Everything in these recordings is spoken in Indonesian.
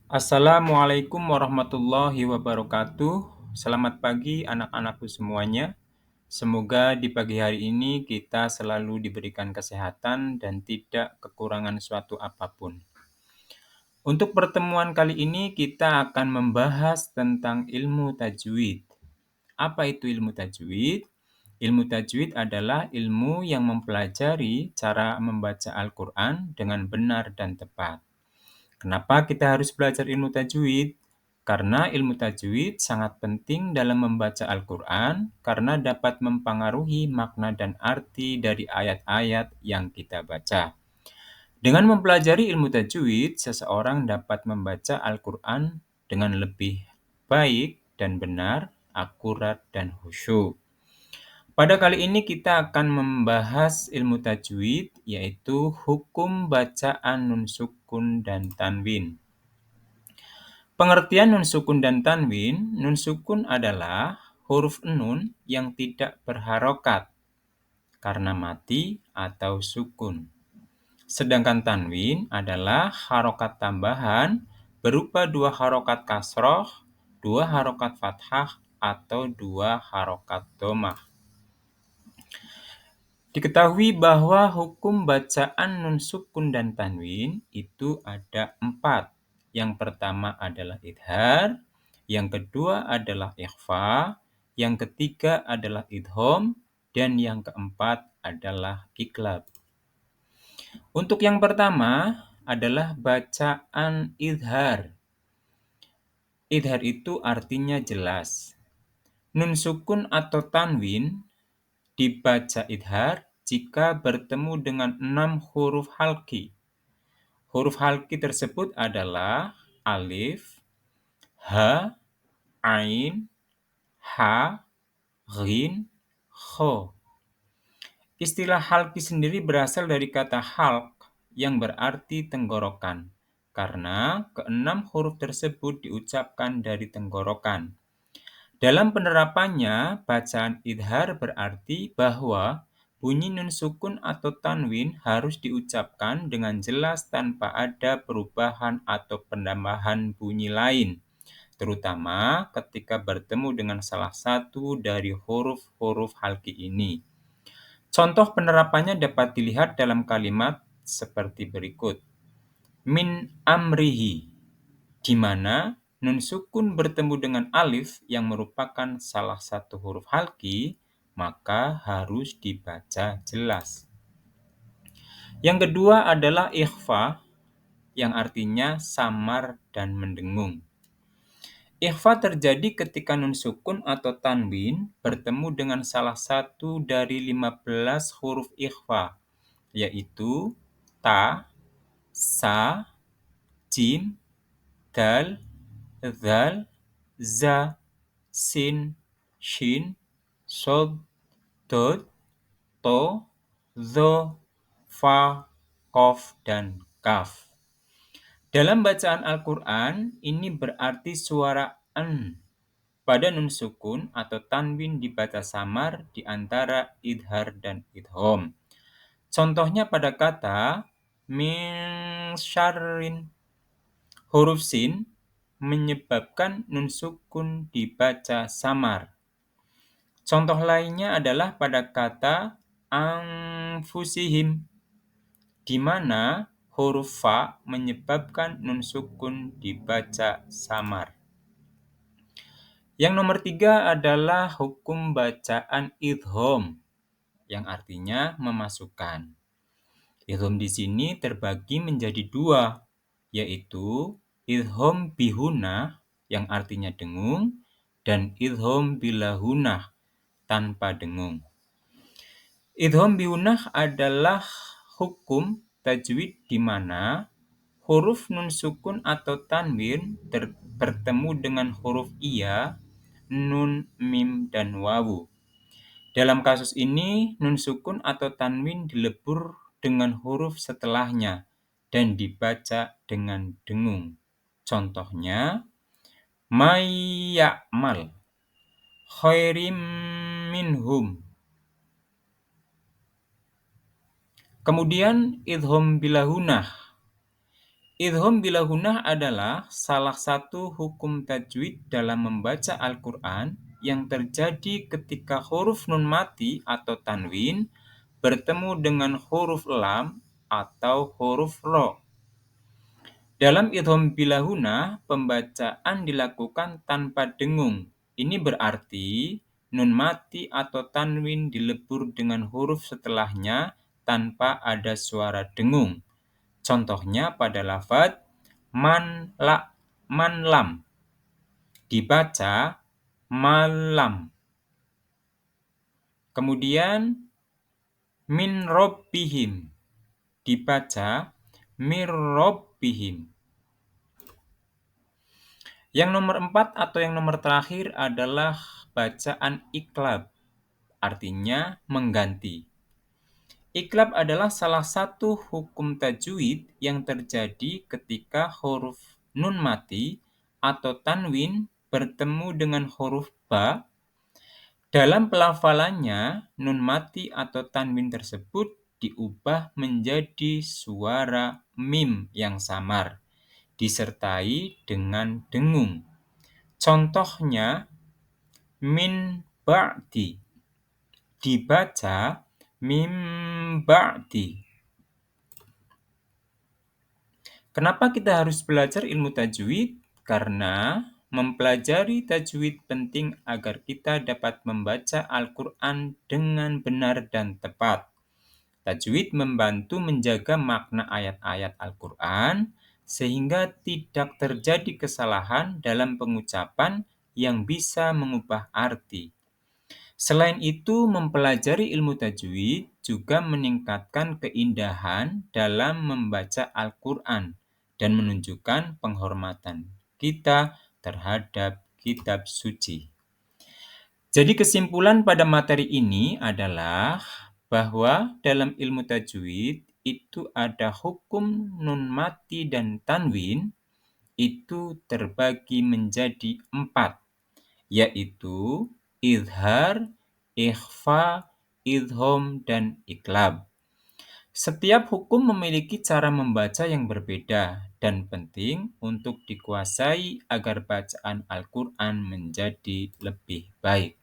Assalamualaikum warahmatullahi wabarakatuh. Selamat pagi anak-anakku semuanya. Semoga di pagi hari ini kita selalu diberikan kesehatan dan tidak kekurangan suatu apapun. Untuk pertemuan kali ini kita akan membahas tentang ilmu tajwid. Apa itu ilmu tajwid? Ilmu tajwid adalah ilmu yang mempelajari cara membaca Al-Quran dengan benar dan tepat. Kenapa kita harus belajar ilmu tajwid? Karena ilmu tajwid sangat penting dalam membaca Al-Quran karena dapat mempengaruhi makna dan arti dari ayat-ayat yang kita baca. Dengan mempelajari ilmu tajwid, seseorang dapat membaca Al-Quran dengan lebih baik dan benar, akurat, dan khusyuk. Pada kali ini kita akan membahas ilmu tajwid, yaitu hukum bacaan nun sukun dan tanwin. Pengertian nun sukun dan tanwin, nun sukun adalah huruf nun yang tidak berharokat karena mati atau sukun. Sedangkan tanwin adalah harokat tambahan berupa 2 harokat kasroh, 2 harokat fathah, atau 2 harokat domah. Diketahui bahwa hukum bacaan nun sukun dan tanwin itu ada 4. Yang pertama adalah idhar, yang kedua adalah ikhfa, yang ketiga adalah idhom, dan yang keempat adalah iklab. Untuk yang pertama adalah bacaan idhar. Idhar itu artinya jelas. Nun sukun atau tanwin dibaca idhar jika bertemu dengan 6 huruf halqi. Huruf halqi tersebut adalah alif, ha, ain, ha, ghin, kho. Istilah halqi sendiri berasal dari kata halq yang berarti tenggorokan, karena keenam huruf tersebut diucapkan dari tenggorokan. Dalam penerapannya, bacaan idhar berarti bahwa bunyi nun sukun atau tanwin harus diucapkan dengan jelas tanpa ada perubahan atau penambahan bunyi lain, terutama ketika bertemu dengan salah satu dari huruf-huruf halqi ini. Contoh penerapannya dapat dilihat dalam kalimat seperti berikut. Min amrihi, di mana nun sukun bertemu dengan alif yang merupakan salah satu huruf halqi, maka harus dibaca jelas. Yang kedua adalah ikhfa, yang artinya samar dan mendengung. Ikhfa terjadi ketika nun sukun atau tanwin bertemu dengan salah satu dari 15 huruf ikhfa, yaitu ta, sa, jim, dal, dzal, za, sin, shin, shod, dod, to, dho, fa, qof, dan kaf. Dalam bacaan Al-Quran, ini berarti suara en pada nun sukun atau tanwin dibaca samar di antara idhar dan idhom. Contohnya pada kata min syarrin. Huruf sin menyebabkan nun sukun dibaca samar. Contoh lainnya adalah pada kata anfusihim, di mana huruf fa menyebabkan nun sukun dibaca samar. Yang nomor 3 adalah hukum bacaan idhom, yang artinya memasukkan. Idhom di sini terbagi menjadi 2, yaitu idhom bihunah yang artinya dengung dan idhom bilahunah tanpa dengung. Idhom bihunah adalah hukum tajwid di mana huruf nun sukun atau tanwin bertemu dengan huruf iya, nun, mim, dan wawu. Dalam kasus ini, nun sukun atau tanwin dilebur dengan huruf setelahnya dan dibaca dengan dengung. Contohnya, may ya'mal khairim minhum. Kemudian idhom bilahunah. Idgham bila gunnah adalah salah satu hukum tajwid dalam membaca Al-Quran yang terjadi ketika huruf nun mati atau tanwin bertemu dengan huruf lam atau huruf ro. Dalam idgham bila gunnah, pembacaan dilakukan tanpa dengung. Ini berarti nun mati atau tanwin dilebur dengan huruf setelahnya tanpa ada suara dengung. Contohnya pada lafadz manlam dibaca malam. Kemudian min rabbihim dibaca mir rabbihim. Yang nomor 4 atau yang nomor terakhir adalah bacaan iklab, artinya mengganti. Iklab adalah salah satu hukum tajwid yang terjadi ketika huruf nun mati atau tanwin bertemu dengan huruf ba. Dalam pelafalannya, nun mati atau tanwin tersebut diubah menjadi suara mim yang samar, disertai dengan dengung. Contohnya, min ba'di dibaca mim ba'di. Kenapa kita harus belajar ilmu tajwid? Karena mempelajari tajwid penting agar kita dapat membaca Al-Quran dengan benar dan tepat. Tajwid membantu menjaga makna ayat-ayat Al-Quran sehingga tidak terjadi kesalahan dalam pengucapan yang bisa mengubah arti. Selain itu, mempelajari ilmu tajwid juga meningkatkan keindahan dalam membaca Al-Quran dan menunjukkan penghormatan kita terhadap kitab suci. Jadi kesimpulan pada materi ini adalah bahwa dalam ilmu tajwid itu ada hukum nun mati dan tanwin itu terbagi menjadi 4, yaitu izhar, ikhfa, idgham, dan iklab. Setiap hukum memiliki cara membaca yang berbeda dan penting untuk dikuasai agar bacaan Al-Quran menjadi lebih baik.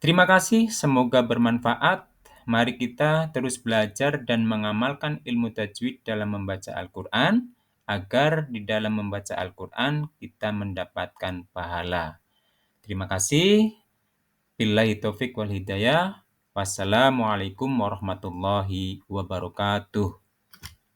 Terima kasih, semoga bermanfaat. Mari kita terus belajar dan mengamalkan ilmu tajwid dalam membaca Al-Quran, agar di dalam membaca Al-Quran kita mendapatkan pahala. Terima kasih. Billahi taufik wal hidayah. Wassalamualaikum warahmatullahi wabarakatuh.